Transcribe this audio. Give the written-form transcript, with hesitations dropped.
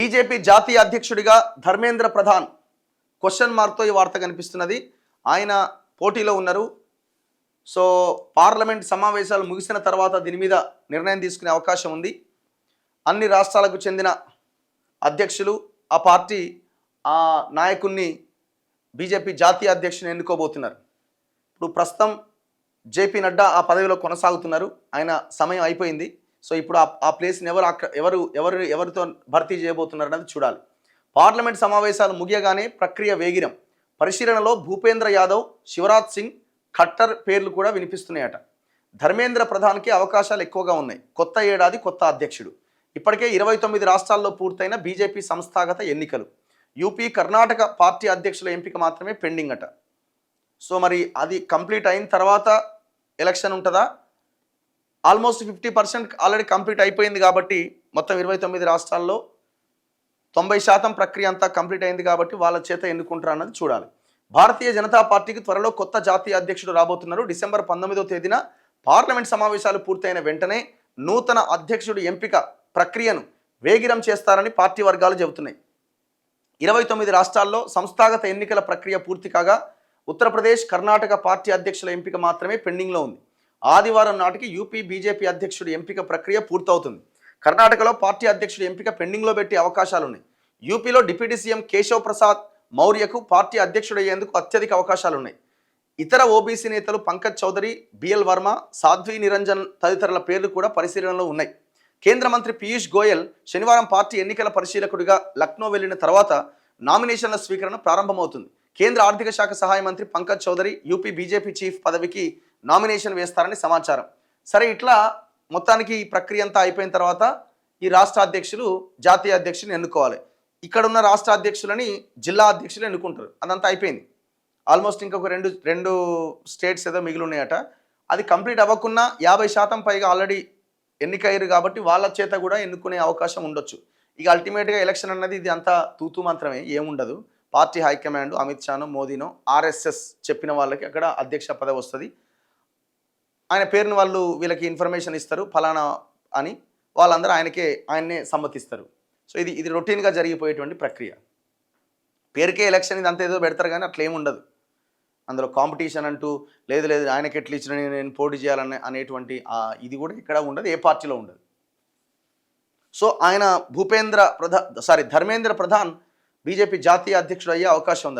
BJP జాతీయ అధ్యక్షుడిగా Dharmendra Pradhan question మార్క్తో ఈ వార్త కనిపిస్తున్నది. ఆయన పోటీలో ఉన్నారు. సో పార్లమెంట్ సమావేశాలు ముగిసిన తర్వాత దీని మీద నిర్ణయం తీసుకునే అవకాశం ఉంది. అన్ని రాష్ట్రాలకు చెందిన అధ్యక్షులు ఆ పార్టీ ఆ నాయకుడిని బీజేపీ జాతీయ అధ్యక్షుని ఎన్నుకోబోతున్నారు. ఇప్పుడు ప్రస్తుతం జేపీ నడ్డా ఆ పదవిలో కొనసాగుతున్నారు. ఆయన సమయం అయిపోయింది. సో ఇప్పుడు ఆ ప్లేస్ని ఎవరితో భర్తీ చేయబోతున్నారు అనేది చూడాలి. పార్లమెంట్ సమావేశాలు ముగియగానే ప్రక్రియ వేగిరం. పరిశీలనలో భూపేంద్ర యాదవ్, శివరాజ్ సింగ్ ఖట్టర్ పేర్లు కూడా వినిపిస్తున్నాయట. ధర్మేంద్ర ప్రధాన్కి అవకాశాలు ఎక్కువగా ఉన్నాయి. కొత్త ఏడాది కొత్త అధ్యక్షుడు. ఇప్పటికే 29 రాష్ట్రాల్లో పూర్తయిన బీజేపీ సంస్థాగత ఎన్నికలు. యూపీ, కర్ణాటక పార్టీ అధ్యక్షుల ఎంపిక మాత్రమే పెండింగ్ అట. సో మరి అది కంప్లీట్ అయిన తర్వాత ఎలక్షన్ ఉంటుందా? ఆల్మోస్ట్ 50% ఆల్రెడీ కంప్లీట్ అయిపోయింది కాబట్టి మొత్తం 29 రాష్ట్రాల్లో 90% ప్రక్రియ అంతా కంప్లీట్ అయింది కాబట్టి వాళ్ళ చేత ఎన్నుకుంటారు అన్నది చూడాలి. భారతీయ జనతా పార్టీకి త్వరలో కొత్త జాతీయ అధ్యక్షుడు రాబోతున్నారు. డిసెంబర్ 19వ తేదీన పార్లమెంట్ సమావేశాలు పూర్తయిన వెంటనే నూతన అధ్యక్షుడి ఎంపిక ప్రక్రియను వేగిరం చేస్తారని పార్టీ వర్గాలు చెబుతున్నాయి. 29 రాష్ట్రాల్లో సంస్థాగత ఎన్నికల ప్రక్రియ పూర్తి కాగా ఉత్తరప్రదేశ్, కర్ణాటక పార్టీ అధ్యక్షుల ఎంపిక మాత్రమే పెండింగ్లో ఉంది. ఆదివారం నాటికి యూపీ బీజేపీ అధ్యక్షుడి ఎంపిక ప్రక్రియ పూర్తవుతుంది. కర్ణాటకలో పార్టీ అధ్యక్షుడి ఎంపిక పెండింగ్లో పెట్టే అవకాశాలున్నాయి. యూపీలో డిప్యూటీ సీఎం కేశవ్ ప్రసాద్ మౌర్యకు పార్టీ అధ్యక్షుడయ్యేందుకు అత్యధిక అవకాశాలున్నాయి. ఇతర ఓబీసీ నేతలు పంకజ్ చౌదరి, బిఎల్ వర్మ, సాధ్వి నిరంజన్ తదితరుల పేర్లు కూడా పరిశీలనలో ఉన్నాయి. కేంద్ర మంత్రి పీయూష్ గోయల్ శనివారం పార్టీ ఎన్నికల పరిశీలకుడిగా లక్నో వెళ్లిన తర్వాత నామినేషన్ల స్వీకరణ ప్రారంభమవుతుంది. కేంద్ర ఆర్థిక శాఖ సహాయ మంత్రి Pankaj Chaudhary UP BJP chief పదవికి నామినేషన్ వేస్తారని సమాచారం. సరే, ఇట్లా మొత్తానికి ఈ ప్రక్రియ అంతా అయిపోయిన తర్వాత ఈ రాష్ట్ర అధ్యక్షులు జాతీయ అధ్యక్షుని ఎన్నుకోవాలి. ఇక్కడ ఉన్న రాష్ట్ర అధ్యక్షులని జిల్లా అధ్యక్షులు ఎన్నుకుంటారు. అదంతా అయిపోయింది. ఆల్మోస్ట్ ఇంకొక రెండు స్టేట్స్ ఏదో మిగిలి ఉన్నాయట. అది కంప్లీట్ అవ్వకున్నా 50% పైగా ఆల్రెడీ ఎన్నికయ్యారు కాబట్టి వాళ్ళ చేత కూడా ఎన్నుకునే అవకాశం ఉండొచ్చు. ఇక అల్టిమేట్గా ఎలక్షన్ అన్నది ఇది అంతా తూతూ మాత్రమే, ఏముండదు. పార్టీ హైకమాండ్ అమిత్ షానో, మోదీనో, ఆర్ఎస్ఎస్ చెప్పిన వాళ్ళకి అక్కడ అధ్యక్ష పదవి వస్తుంది. ఆయన పేరును వాళ్ళు వీళ్ళకి ఇన్ఫర్మేషన్ ఇస్తారు ఫలానా అని, వాళ్ళందరూ ఆయన్నే సమ్మతిస్తారు. సో ఇది రొటీన్గా జరిగిపోయేటువంటి ప్రక్రియ. పేరుకే ఎలక్షన్ ఇది అంతా ఏదో పెడతారు కానీ అట్లా ఏముండదు. అందులో కాంపిటీషన్ అంటూ లేదు ఆయనకి ఎట్లా ఇచ్చిన నేను పోటీ చేయాలని అనేటువంటి ఇది కూడా ఇక్కడ ఉండదు, ఏ పార్టీలో ఉండదు. సో ఆయన ధర్మేంద్ర ప్రధాన్ బీజేపీ జాతీయ అధ్యక్షుడు అయ్యే అవకాశం ఉందట.